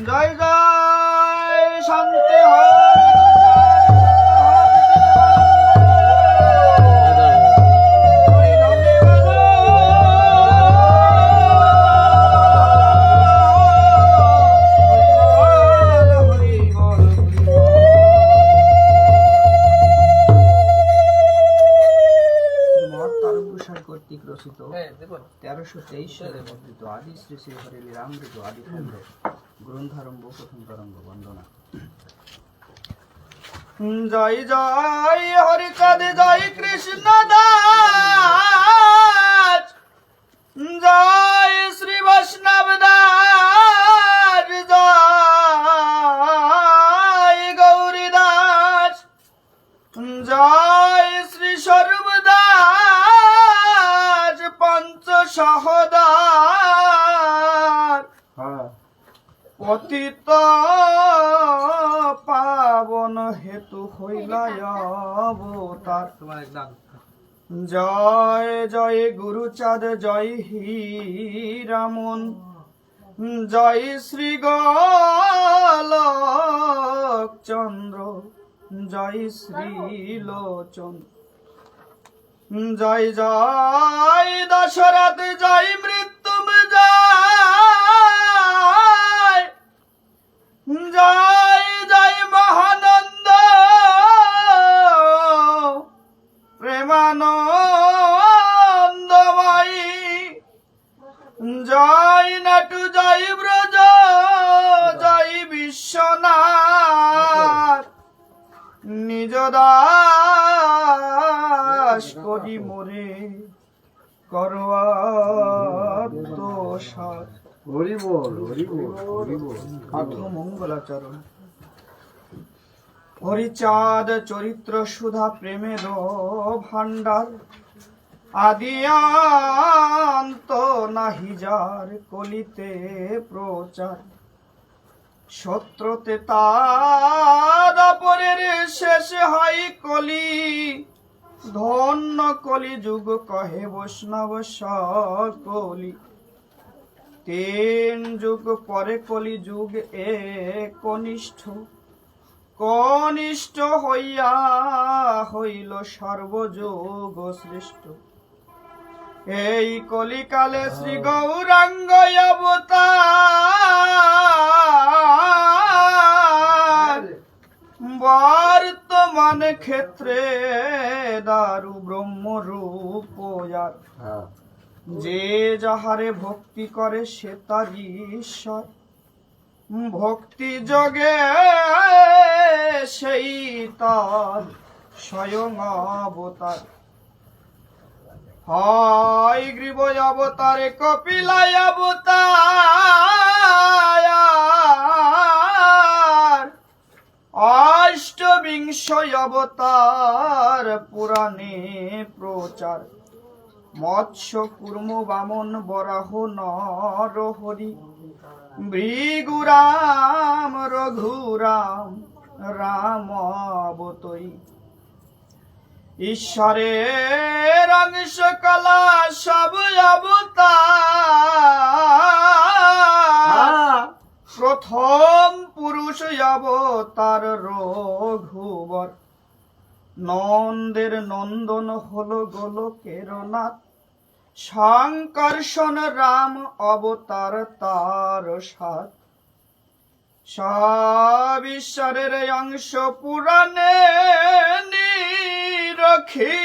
জয় জয় শান্তি কর্তৃক রচিত 1323 সালে মুদ্রিত আদি শ্রী শ্রী হরি লীলামৃত আদি খণ্ড গ্রন্থারম্ভ প্রথম তরঙ্গ বন্দনা। জয় জয় হরিচাঁদ জয় কৃষ্ণ দাস জয় শ্রী বৈষ্ণব দাস জয় গৌরী দাস জয় শ্রী স্বরূপ দাস পঞ্চ সহদার পতিত পাবন হেতু হইলায় অবতার। জয় জয় গুরুচাঁদ জয় হীরামন জয় শ্রী গোলক চন্দ্র জয় শ্রীলোচন জয় জয় দশরথ জয় মৃত্যুঞ্জয় জয় জয় মহানন্দ প্রেমানন্দময়ী জয় নাটু জয় ব্রজ জয় বিশ্বনাথ নিজ দাস করি মোরে করোয়াত্মসাৎ। হরি বল হরি বল হরি বল। মঙ্গলাচরণ। হরিচাঁদ চরিত্র সুধা প্রেমের ভান্ডার আদিয়ান্ত নাহি যার কলিতে প্রচার সত্রতে তাদাপরের শেষ হয় কলি ধন্য কলি যুগ কহে বৈষ্ণব সকলি। 3 যুগ পরে কলি যুগ একনিষ্ঠ কনিষ্ঠ হইয়া হইল সর্বযোগ শ্রেষ্ঠ। এই কলিকালে শ্রী গৌরাঙ্গ অবতার বর্তমান ক্ষেত্রে দারু ব্রহ্মরূপ যার। যে যাহারে ভক্তি করে সে তার ঈশ্বর ভক্তি যোগে সেই তার স্বয়ং অবতার। হয় গ্রীব অবতারে কপিলায় অবতার অষ্টবিংশ অবতার পুরাণে প্রচার। মৎস্য কুর্ম বামন বরাহ নরহরি ভৃগুরাম রঘুরাম রাম অবতই। ঈশ্বরের অংশ কলা সব অবতার প্রথম পুরুষ অবতার রঘুবর। নন্দের নন্দন হলো গোলকের নাথ সংকর্ষণ রাম অবতার তার সাথ। সব ঈশ্বরের অংশ পুরাণে নিরখি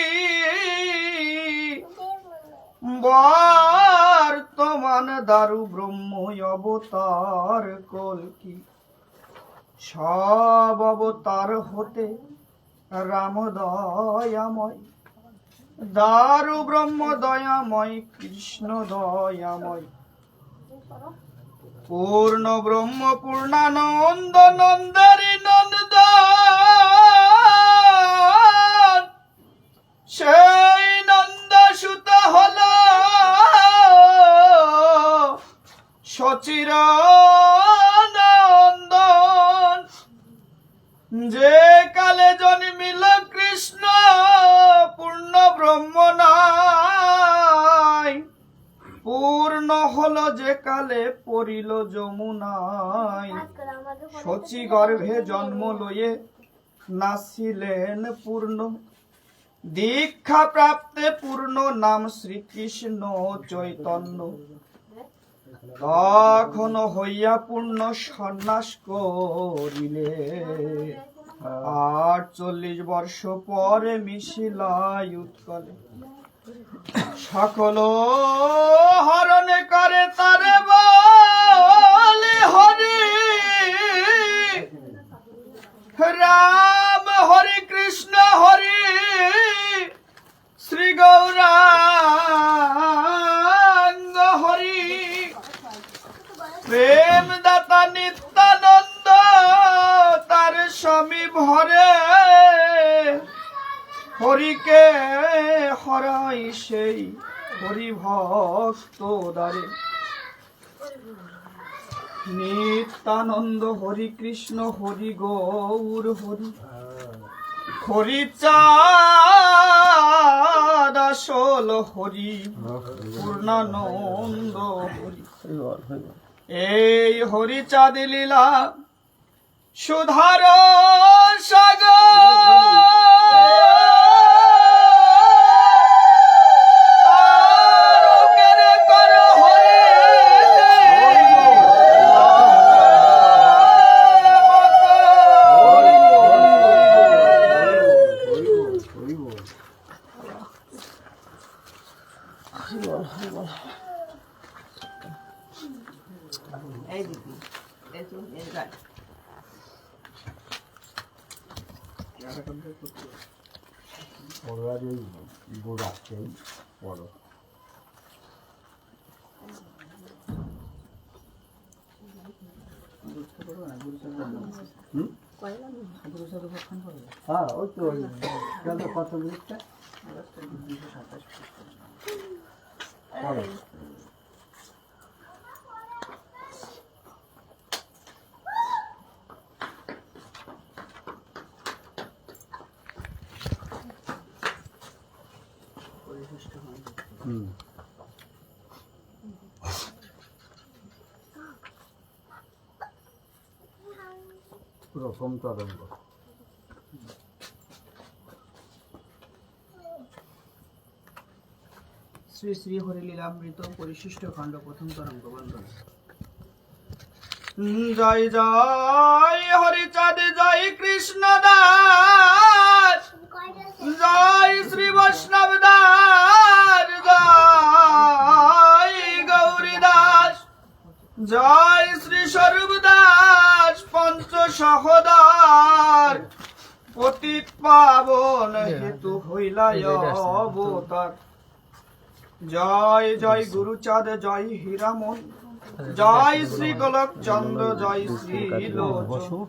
বর্তমান দারু ব্রহ্ম অবতার কল্কি। সব অবতার হতে রাম দয়াময়, দারু ব্রহ্ম দয়াময়, কৃষ্ণ দয়াময়, পূর্ণ ব্রহ্ম পূর্ণানন্দ নন্দারি নন্দন। সেই নন্দসুত হল সচির নন্দন। যে কালে জন্মিল কৃষ্ণ পূর্ণ ব্রহ্ম নাই, পূর্ণ হলো যে কালে পড়িল যমুনায়। শচী গর্ভে জন্ম লয়ে নাসিলেন পূর্ণ, দীক্ষা প্রাপ্তে পূর্ণ নাম শ্রীকৃষ্ণ চৈতন্য। তখন হইয়া পূর্ণ সন্ন্যাস করিলে, 48 বর্ষ পরে মিশিলাই উৎকলে। সকল হরণ করে তারে বলে হরি রাম, হরি কৃষ্ণ হরি শ্রী গৌরাঙ্গ হরি। প্রেম দাতা নিত্যানন্দ তার স্বামী ভরে, হরিকে হরাই সেই হরি ভক্ত দ্বারে। নিত্যানন্দ হরি কৃষ্ণ হরি গৌর হরি, হরিচাঁদ আসল হরি পূর্ণানন্দ হরি। এই হরিচাঁদ লীলা সুধার সাগর, হ্যাঁ ওই তো কত মিনিটটা প্রথম তরঙ্গ। শ্রী শ্রী হরিলীলামৃত পরিশিষ্ট খণ্ড প্রথম তরঙ্গ বন্দন। জয় জয় হরিচাঁদ, জয় কৃষ্ণ দাস, জয় শ্রী বৈষ্ণব দাস, জয় গৌরী দাস, জয় শ্রী স্বরূপ দাস, পঞ্চ সহদার পতিত পাবন হেতু হইলাই অবতার। জয় জয় গুরুচাঁদ, জয় হীরামন, জয় শ্রী গোলক চন্দ্র, জয় শ্রী লোচন,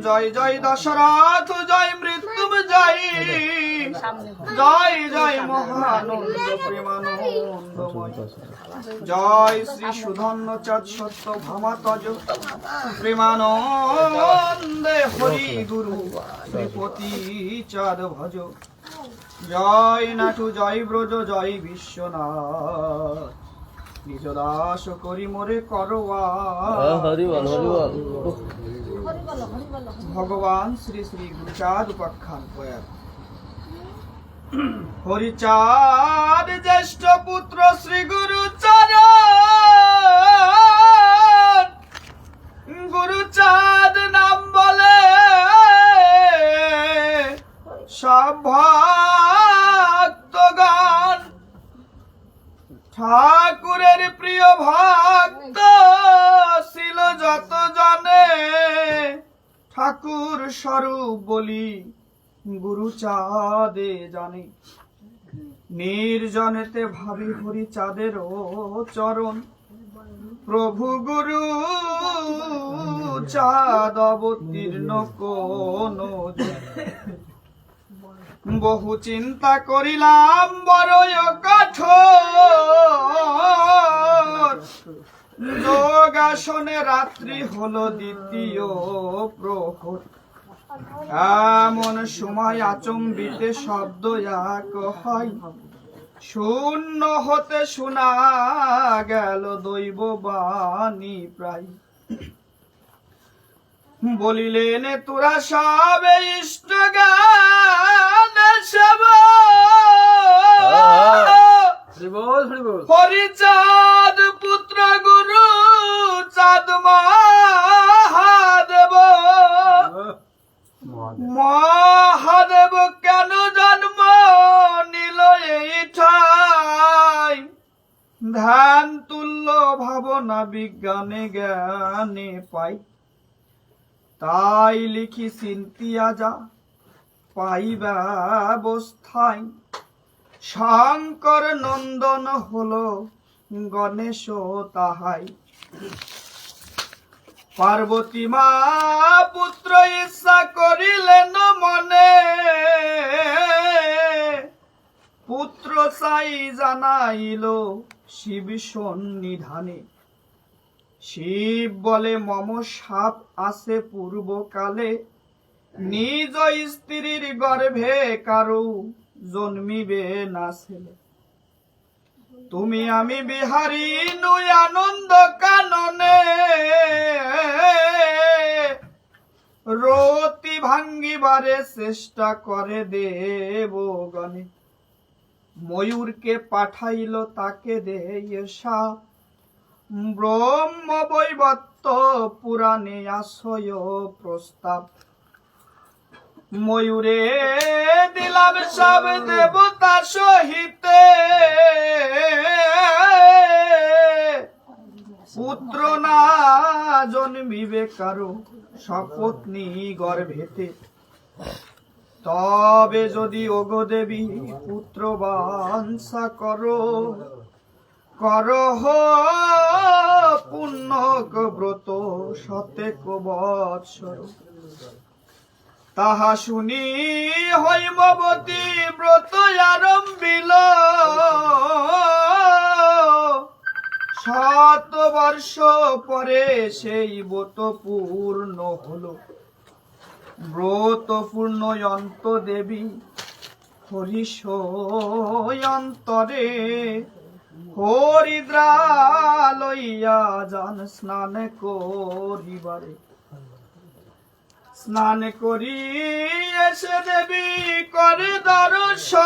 জয় জয় দশরথ, জয় মৃত্যুঞ্জয়, জয় জয় মহানন্দ প্রেমানন্দময়, জয় শ্রী সুধন্য চাঁদ সত্য ভামাতজ, প্রেমানন্দে হরি গুরু শ্রীপতি চাঁদ ভজ। জয় নাটু, জয় ব্রজ, জয় বিশ্বনাথ, নিজ দাস করি মোরে করোয়া। ভগবান শ্রী শ্রী গুরুচাঁদ উপাখ্যান প্রয়াত। হরিচাঁদ জ্যেষ্ঠ পুত্র শ্রী গুরুচরণ, গুরুচাঁদ নাম বলে সব ভক্তগণ, ঠাকুরের প্রিয় ভক্ত ছিল যত জনে, ঠাকুর স্বরূপ বলি গুরুচাঁদে জানে। নির্জনেতে ভাবি হরি চাঁদের ও চরণ, প্রভু গুরু চাঁদ অবতীর্ণ কোন বহু চিন্তা করিলাম বড়ই কঠোর, যোগাসনে রাত্রি হলো দ্বিতীয় প্রহর। এমন সময় আচম্বিতে শব্দ এক হয়, শূন্য হতে শোনা গেল দৈব বাণী প্রায়। বলিলেন তোরা সব ইষ্ট গান হরিচাঁদ পুত্র গুরু চাঁদ মহাদেব, মহাদেব কেন জন্ম নিল এই ঠাই, ধ্যান তুল্য ভাবনা বিজ্ঞানে জ্ঞানে পাই। তাই লিখি চিন্তিয়া যা পাই ব্যবস্থায়, শঙ্কর নন্দন হলো গণেশ তাহাই। পার্বতী মা পুত্র ইচ্ছা করিলেন মনে, পুত্র চাই জানাইল শিব সন্নিধানে। শিব বলে মম সাপ আছে পূর্বকালে, নিজ স্ত্রীর গর্ভে কারো জন্মিবে না ছেলে। তুমি আমি বিহারী নই আনন্দ কাননে, রতি ভাঙ্গিবারে চেষ্টা করে দেবগণে। ময়ূরকে পাঠাইল তাকে দেয় সাপ, ব্রহ্ম বৈবত্য পুরাণে আশ্রয় প্রস্তাব। ময়ূরে দিলাম সব দেবতা সহিতে, পুত্র না জন্মিবে কারো সপত্নী গর্ভেতে। তবে যদি ওগো দেবী পুত্র বাঞ্ছা করো, করহ পুণ্যক ব্রত শতেক বৎসর। তাহা শুনি হৈমবতী ব্রত আরম্ভিল, 7 বর্ষ পরে সেই ব্রত পূর্ণ হলো। ব্রত পূর্ণ অন্ত দেবী হরিষ অন্তরে, হরিদ্রা লইয়া যান স্নান করিবারে। স্নান করি এসে দেবী করে দর্শন,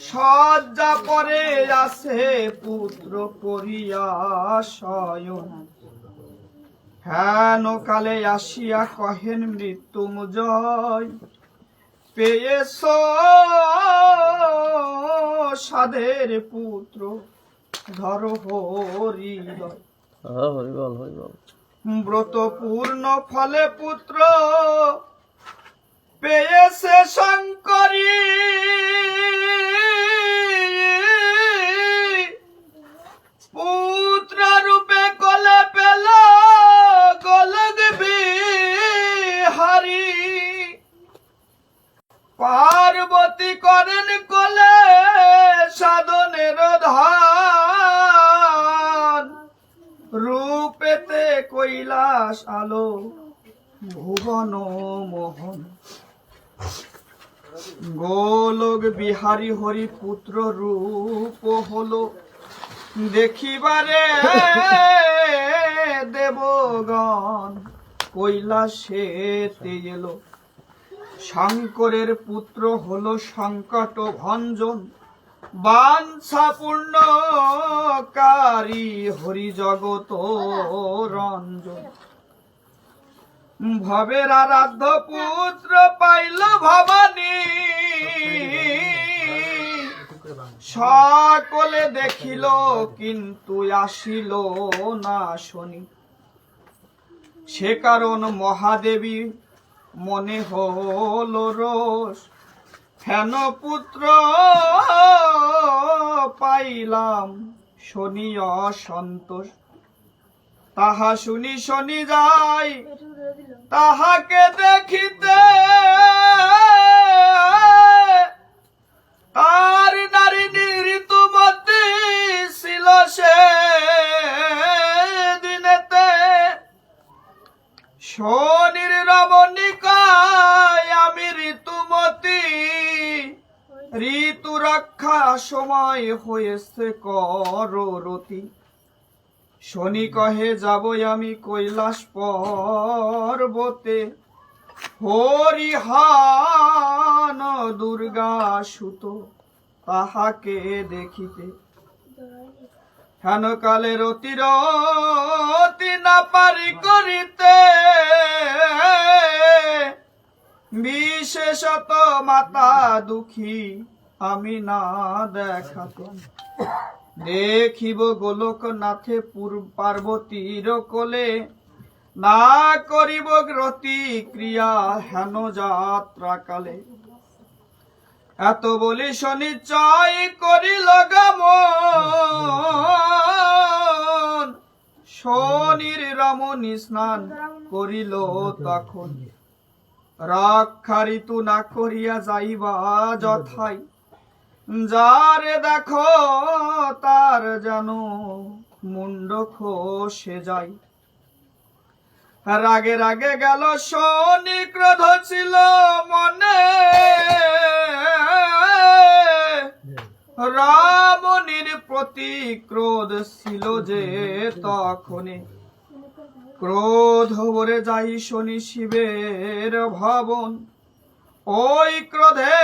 সজ্জা পরে আসে পুত্র করিয়া শয়ন। হেন কালে আসিয়া কহেন মৃত্যুঞ্জয়, পেয়েছ সাধের পুত্র ধর হরিদয়। ব্রত পূর্ণ ফলে পুত্র পেয়েছে শঙ্করী, পুত্র রূপে কোলে পেল গোলক বিহারী। পার্বতী করেন কোলে সাধনের ধান, রূপেতে কৈলাস আলো ভুবন মোহন। গোলক বিহারী হরি পুত্র রূপ হলো, দেখিবারে দেবগণ কৈলাসেতে এলো। শঙ্করের পুত্র হলো সংকট ভঞ্জন, বাঞ্ছা পূর্ণকারী হরি জগত রঞ্জন, ভবের আরাধ্য পুত্র পাইল ভবানী, সকলে দেখিল কিন্তু আসিল না শনি। সে কারণ মহাদেবী মনে হল রোষ, হেন পুত্র পাইলাম শনি অসন্তোষ। তাহা শুনি শনি যাই তাহাকে দেখিতে, তার নারী ঋতুমতী ছিল সে দিনেতে। শনির রমণিকায় আমি ঋতুমতী, ঋতু রক্ষা সময় হয়েছে কররতি। শনি কহে যাব আমি কৈলাস পর্বতে, হরিহান দুর্গা সুত তাহাকে দেখিতে। হেন কালের অতিরতি না পারি করিতে, বিশেষত মাতা দুঃখী আমি না দেখাতে। দেখিব গোলকনাথে পার্বতীর কোলে, না করিব রতি ক্রিয়া হেন যাত্রা কালে। এত বলি শনিচয় করিল গমন, শনির রমণী স্নান করিল তখন। রক্ষা ঋতু না করিয়া যাইবা যথাই, যারে দেখো তার যেন মুন্ড খসে যায়। রাগে রাগে গেল শনি, ক্রোধ ছিল মনে, রমণীর প্রতি ক্রোধ ছিল যে তখনে। ক্রোধ ভরে যাই শনি শিবের ভবন, ওই ক্রোধে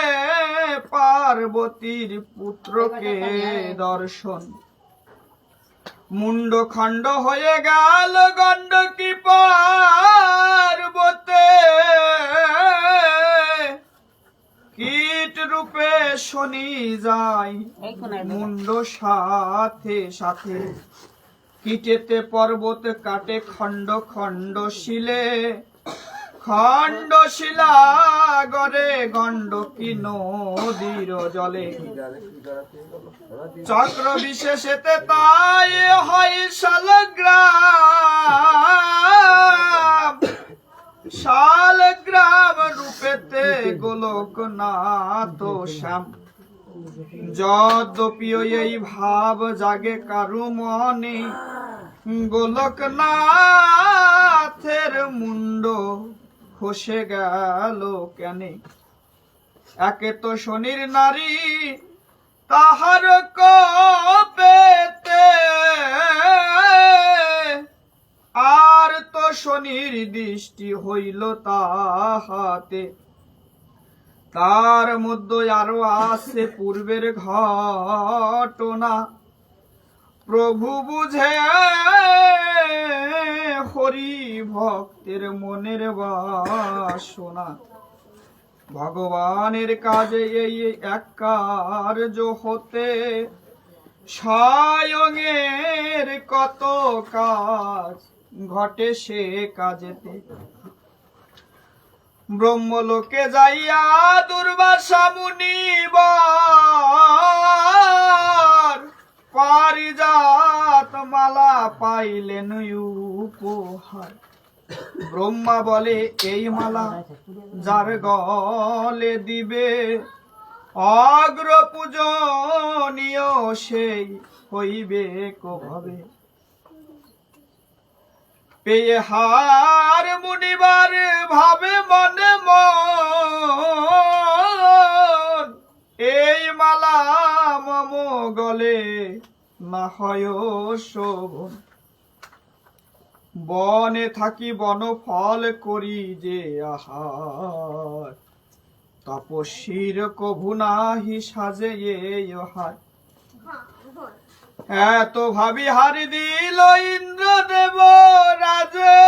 পার্বতীর পুত্রকে দর্শন। মুন্ড খণ্ড হয়ে গেল গণ্ডকী পার্বতে, কীট রূপে শনি যায় মুন্ড সাথে সাথে। কীটেতে পর্বত কাটে খণ্ড খণ্ড শিলে, খণ্ড শিলা গড়ে গণ্ডকী নদীর জলে। চক্র বিশেষেতে তাই হয় শালগ্রাম, শালগ্রাম রূপেতে গোলকনাথ শ্যাম। যদ্যপি এই ভাব জাগে কারু মনে, গোলকনাথের মুন্ড খসে গেল কেনে। একে তো শনির নারী তাহার কপেতে, আর তো শনির দৃষ্টি হইল তাহাতে। তার মধ্যে আরো আছে পূর্বের ঘটনা, প্রভু বুঝে হরি ভক্তের মনের বাসনা। ভগবানের কাজে এই এক কার্য হতে, স্বয়ংের কত কাজ ঘটে সে কাজেতে। ব্রহ্মলোকে যাইয়া দুর্বাসা মুনিবর, পারিজাত মালা পাইলেন উপহার। ব্রহ্মা বলে এই মালা যার গলে দিবে, অগ্র পূজনীয় সেই হইবে কবে। পেয়ে হার মুনিবার ভাবে মনে মন, এই মালা মম গলে না হয় শোভন। বনে থাকি বন ফল করি যে আহার, তপস্বীর কভু নাহি সাজে হার। এত ভাবি হারি দিল ইন্দ্রদেব রাজে,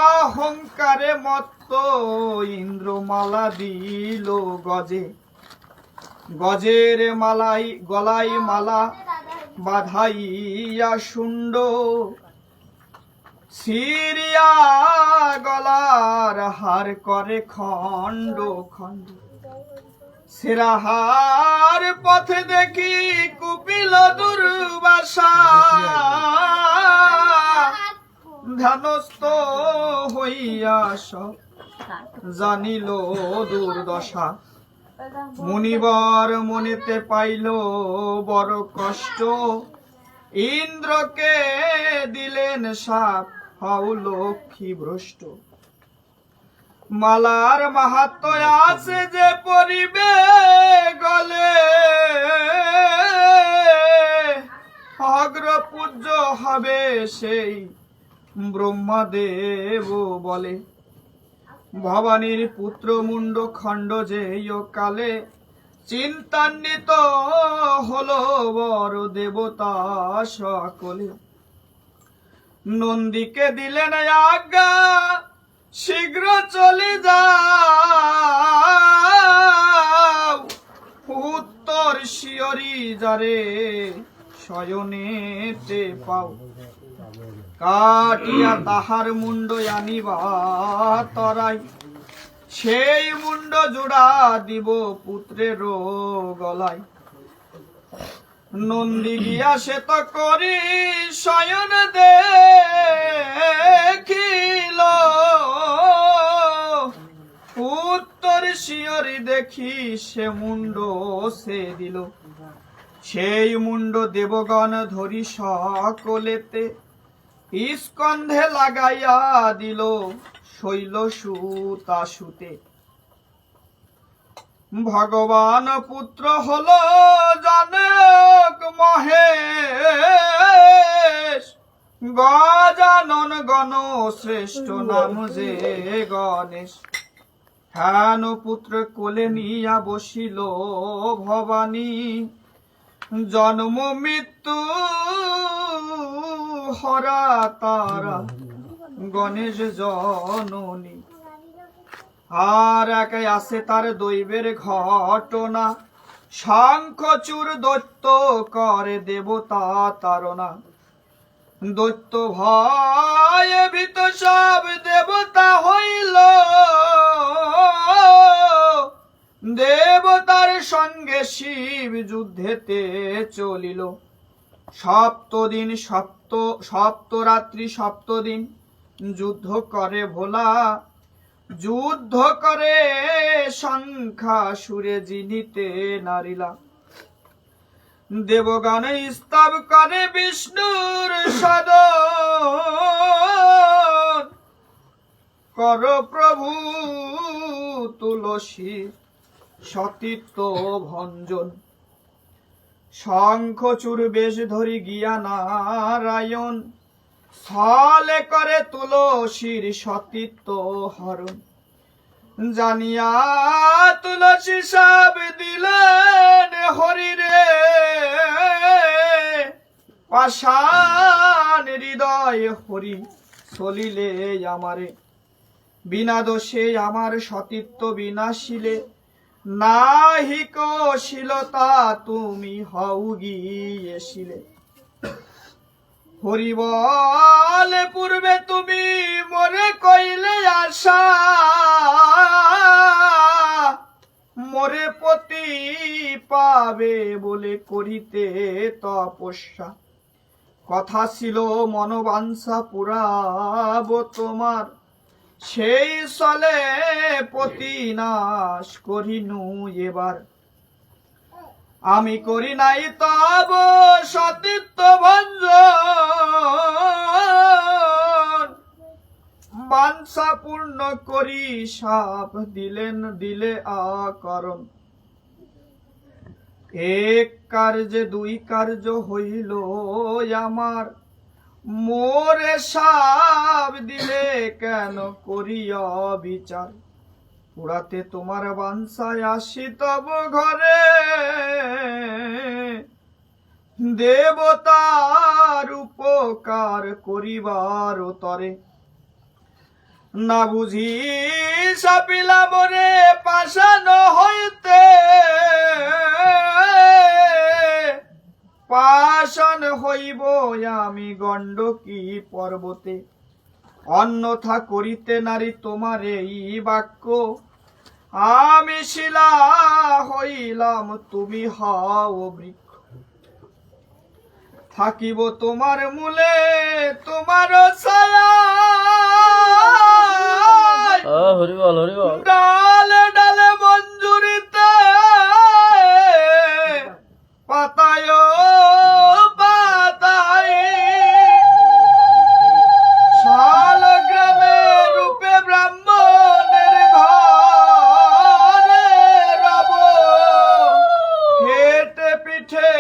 অহংকারে মত্ত ইন্দ্রমালা দিল গজে। গজের মালাই গলাই মালা বাধাইয়া শুন্ড, সিরিয়া গলার হার করে খণ্ড খণ্ড। সেরাহার পথে দেখি কুপিল দুর্বাসা, ধ্যানস্থ হইয়া সব জানিল দুর্দশা। মুনিবর মনেতে পাইল বড় কষ্ট, ইন্দ্রকে দিলেন শাপ হও লক্ষ্মী ভ্রষ্ট। মালার মাহাত্ম্য আছে যে পরিবে গলে, অগ্রপূজ্য হবে সেই ব্রহ্মদেব বলে। ভবানীর পুত্র মুন্ড খণ্ড যে কালে, চিন্তান্বিত হলো বড় দেবতা সকলে। নন্দীকে দিলেন আজ্ঞা শীঘ্র চলে যাও, উত্তর শিয়রি যারে শয়নেতে পাও। কাটিয়া তাহার মুন্ড আনিবা তরাই, সেই মুন্ড জোড়া দিব পুত্রের গলায়। নন্দী গিয়া সে তো করি শয়ন দেখিল, উত্তর শিয়রি দেখি সে মুন্ড সে দিল। সেই মুন্ড দেবগণ ধরি সকলেতে, স্কন্ধে লাগাইয়া দিল শৈল সুতা সুতে। ভগবান পুত্র হল জনক মহেশ, গজানন গণ শ্রেষ্ঠ নাম যে গণেশ। হেন পুত্র কোলে নিয়া বসিল ভবানী, জন্ম মৃত্যু হরা তারা গণেশ জননী। আর একাই আছে তার দৈবের ঘটনা, শঙ্খচূড় দৈত্য করে দেবতা তারনা। দৈত্য ভয়ে ভীত সব দেবতা হইল, দেবতার সঙ্গে শিব যুদ্ধেতে চলিল। সপ্তদিন সপ্তরাত্রি সপ্তদিন যুদ্ধ করে ভোলা, যুদ্ধ করে সংখ্যা সুরে জিনিতে নারিলা। দেবগণ স্তব করে বিষ্ণুর সদন, কর প্রভু তুলসী সতীত্ব ভঞ্জন। শঙ্খচূড় বেশ ধরি গিয়া নারায়ণ, স্থলে করে তুলসীর সতীত্ব হরণ। জানিয়া তুলসী সব দিলেন হরিরে, পাষাণ হৃদয় হরি চলিলে আমারে। বিনা দোষে আমার সতীত্ব বিনাশিলে, নাহিক শীলতা তুমি হও গিয়েছিলে। হরি বলে পূর্বে তুমি মরে কইলে আশা, মরে পতি পাবে বলে করিতে তপস্যা। কথা ছিল মনোবাঞ্ছা পুরাব তোমার, সেই সলে পতি নাশ করিনু এবার। আমি করি নাই তব সতীত্ব ভঞ্জন, বাঞ্ছা পূর্ণ করি সাপ দিলে আকরণ। এক কার্যে দুই কার্য হইল আমার, মোরে সাপ দিলে কেন করিয়া বিচার, পুরাতে তোমার বাঞ্ছায় আসি তব ঘরে, দেবতার উপকার করিবার তরে, না বুঝি সাপিলা মরে পাষাণ হইতে, পাষাণ হইব আমি গণ্ডকী পর্বতে, অন্যথা করিতে নারী তোমার এই বাক্য, আমি শিলা হইলাম তুমি হও বৃক্ষ, থাকিব তোমার মূলে তোমার ছায়া, ডালে ডালে মঞ্জুরিতে পাতায় পাতায়, শালগ্রামে রূপে ব্রাহ্মণের ঘরে রব, হেঁটে পিঠে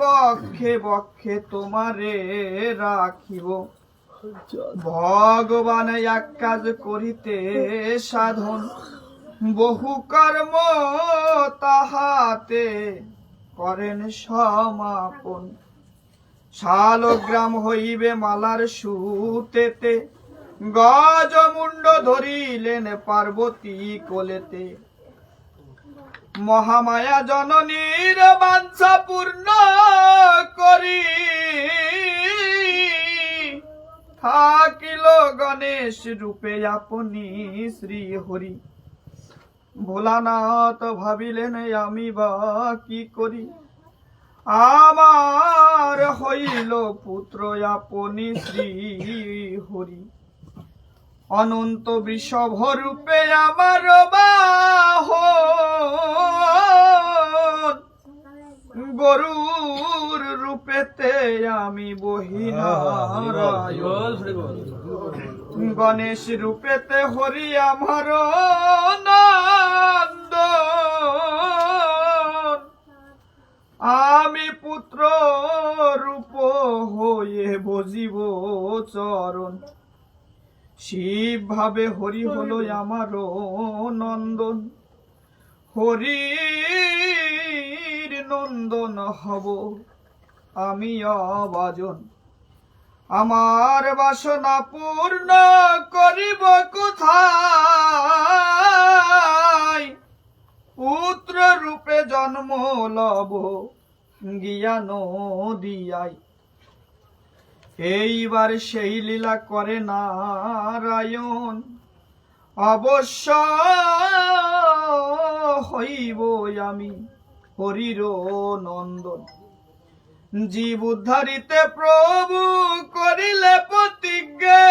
বক্ষে বক্ষে তোমারে রাখিব, ভগবান এক কাজ করিতে সাধন, বহু কর্ম তাহাতে করেন সমাপন, শালগ্রাম হইবে মালার সুতেতে, গজমুণ্ড ধরিলেন পার্বতী কোলেতে, মহামায়া জননীর বাঞ্ছা পূর্ণ করি, থাকিল গণেশ রূপে আপনি শ্রী হরি, ভোলানাথ ভাবিলেন আমি বা কি করি, আমার হইল পুত্র আপনি শ্রী হরি, অনন্ত বৃষভ রূপে আমার বাহন, গরুর রূপেতে আমি বহিনারায়ণ, গণেশ রূপেতে হরি আমার নন্দন, আমি পুত্র রূপ হয়ে বজিব চরণ, শিব ভাবে হরি হলো আমার নন্দন, হরির নন্দন হব আমি অবাজন, আমার বাসনা পূর্ণ করিব কোথায়, পুত্র রূপে জন্ম লব জ্ঞান দিয়াই, এইবার সেই লীলা করে নারায়ণ, অবশ্য হইব আমি হরির নন্দন, জীব উদ্ধারিতে প্রভু করিলে প্রতিজ্ঞা,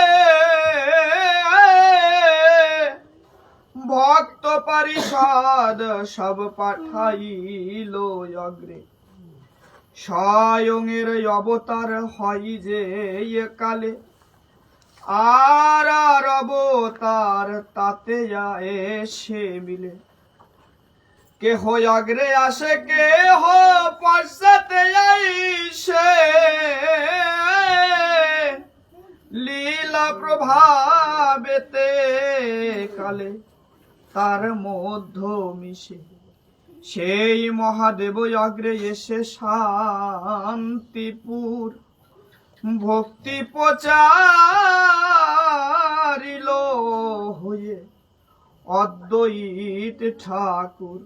ভক্ত পারিষদ সব পাঠাইল অগ্রে, স্বয়ং এর অবতার হয় যে কালে, আর অবতার তাতে এসে মিলে, কেহ অগ্রে আসে কেহ পশ্চাতে আইসে, লীলা প্রভাবেতে কালে তার মধ্য মিশে, সেই মহাদেব অগ্রে এসে শান্তিপুর ভক্তি প্রচারিল হয়ে অদ্বৈত ঠাকুর,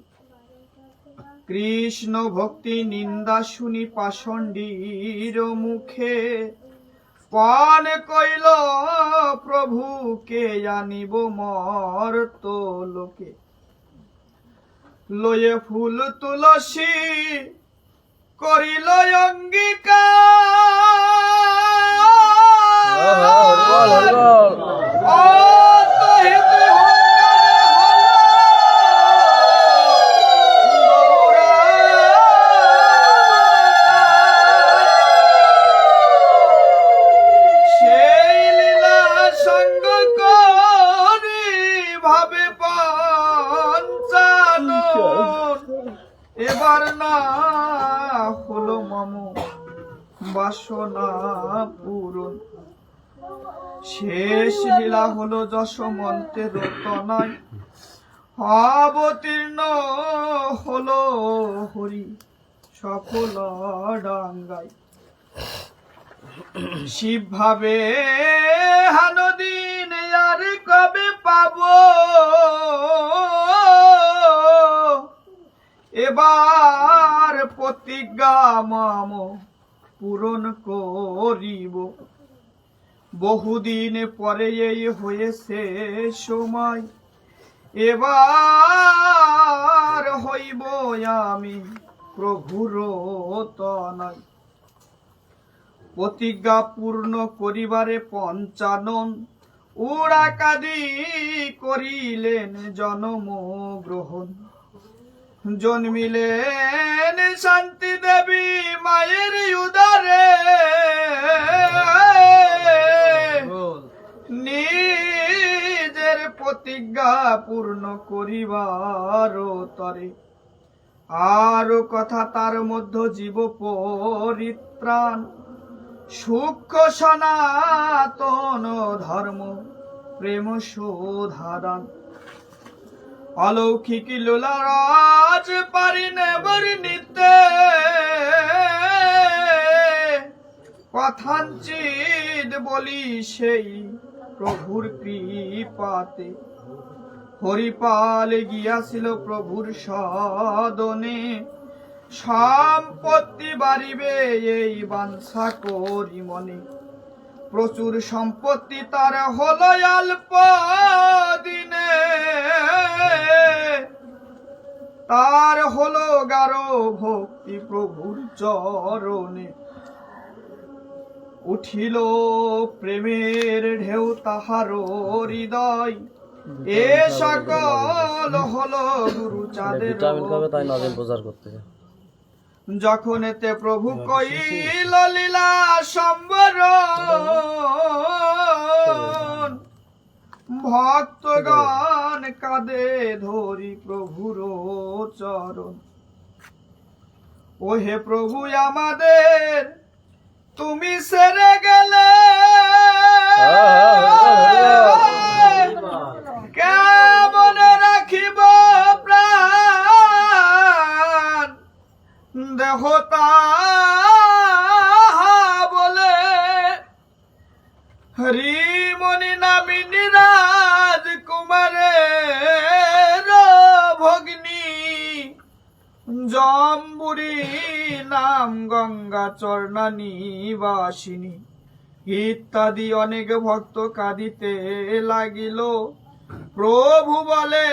কৃষ্ণ ভক্তি নিন্দা শুনি পাষণ্ডীর মুখে, পান কইল প্রভুকে জানিব মর্ত লোকে, লয়ে ফুল তুলসী করিল অঙ্গীকার, এবার না হলো মম বাসনা পূরণ। শেষ লীলা হলো যশমন্তের তনয়, অবতীর্ণ হলো হরি সফল ডাঙ্গায়। শিব ভাবে হানদিন আর কবে পাব, এবার প্রতিজ্ঞা মম পূরণ করিব। বহুদিন পরে এই হয়েছে সময়, এবার হইব আমি প্রভুর তনয়। প্রতিজ্ঞা পূর্ণ করিবারে পঞ্চানন উড়াকাদি করিলেন জন্ম গ্রহণ। জন্মিলেন শান্তি দেবী মায়ের উদরে, নিজের প্রতিজ্ঞা পূর্ণ করিবার তরে। আর কথা তার মধ্যে জীব পরিত্রাণ, সূক্ষ্ম সনাতন ধর্ম প্রেম শোধাদান। অলৌকিক লীলা রাজ পারিনে বর্ণিতে, কথাঞ্চিত বলি সেই প্রভুর কৃপাতে। হরিপাল গিয়াছিল প্রভুর সদনে, সম্পত্তি বাড়িবে এই বাঞ্ছা করি মনে। প্রচুর সম্পত্তি তার হলো অল্প দিনে, তার হলো গাঢ় ভক্তি প্রভুর চরণে। উঠিল প্রেমের ঢেউ তাহার হৃদয়, এ সকল হলো গুরু চাঁদের। যখন এতে প্রভু কইল লীলা সম্বরণ, ভক্তগণ কাঁদে ধরি প্রভুর চরণ। ও হে প্রভু আমাদের তুমি সেরে গেলে, কেমন রাখিব প্রাণ দেহতা বলে। হরিমণি নামিনী রাজ কুমারের ভগ্নী, জম্বুরি নাম গঙ্গা চরণা নিবাসিনী ইত্যাদি অনেক ভক্ত কাঁদিতে লাগিল। প্রভু বলে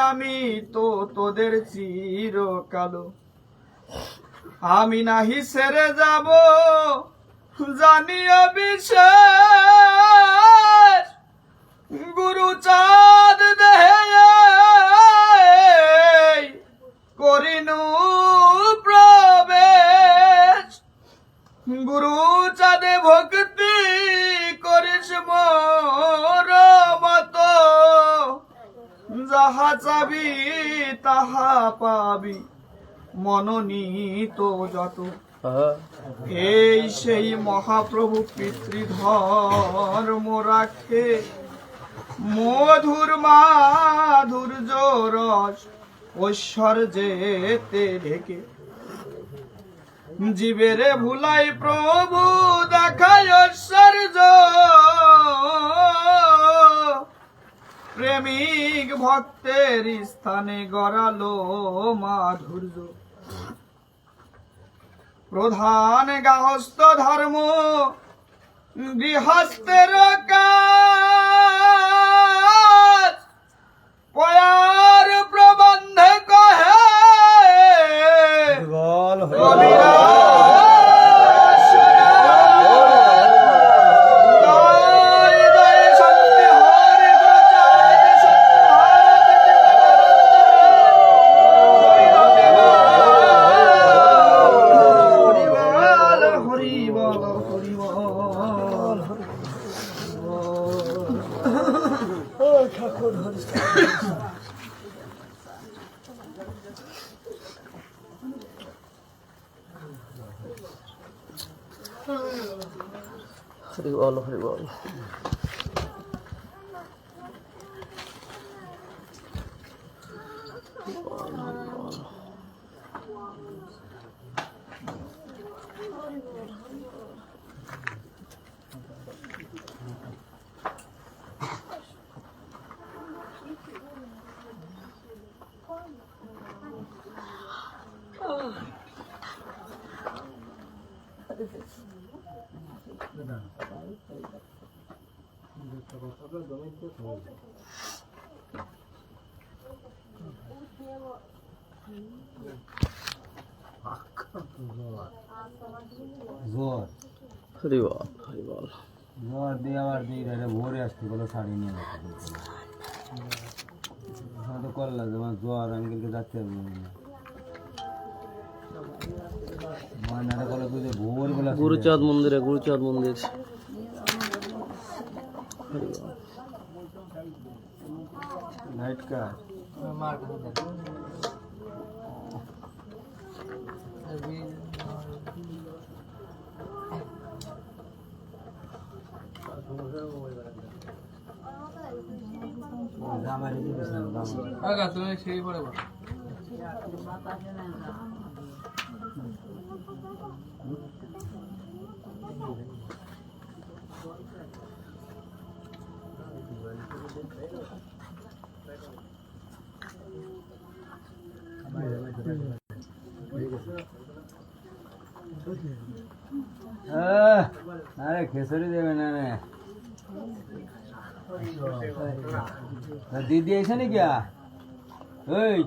আমি তো তোদের চিরকাল, আমি নাহি সেরে যাব জানিও বিশেষ। গুরু চাঁদ দেহে করিনু প্রবেশ, গুরু চাঁদে ভক্তি করিস মোর মত। যাহা চাবি তাহা পাবি মনোনীত যত। এই সেই মহাপ্রভু পিতৃধর্ম রাখে, মধুর মাধুর্য রস ঐশ্বর্যেতে ঢেকে। জীবেরে ভুলাই প্রভু দেখায় ঐশ্বর্য, প্রেমিক ভক্তের স্থানে গড়ালো মাধুর্য। প্রধান গাহস্থ ধর্ম গৃহস্থের কাজ, পয়ার প্রবন্ধে কহে ঠাকুর হরি বল হরি বল। জোর হরি বল হরি বল। জোর দিয়ে আবার দিয়ে ভোরে আসতে বলো শাড়ি নিয়ে তো করলাম তোমার জ্বর আঙ্কেলকে যাচ্ছে ময়নাটা বলে বুঝে ভোর বেলা গুরুচাঁদ মন্দিরে, গুরুচাঁদ মন্দির। হরি বল। নাইট কার জামা রেখে দিয়েছিলাম জামা তুমি সেই পরে বল। আরে খেসরি দেবে না দিদি এসে নাকি ওই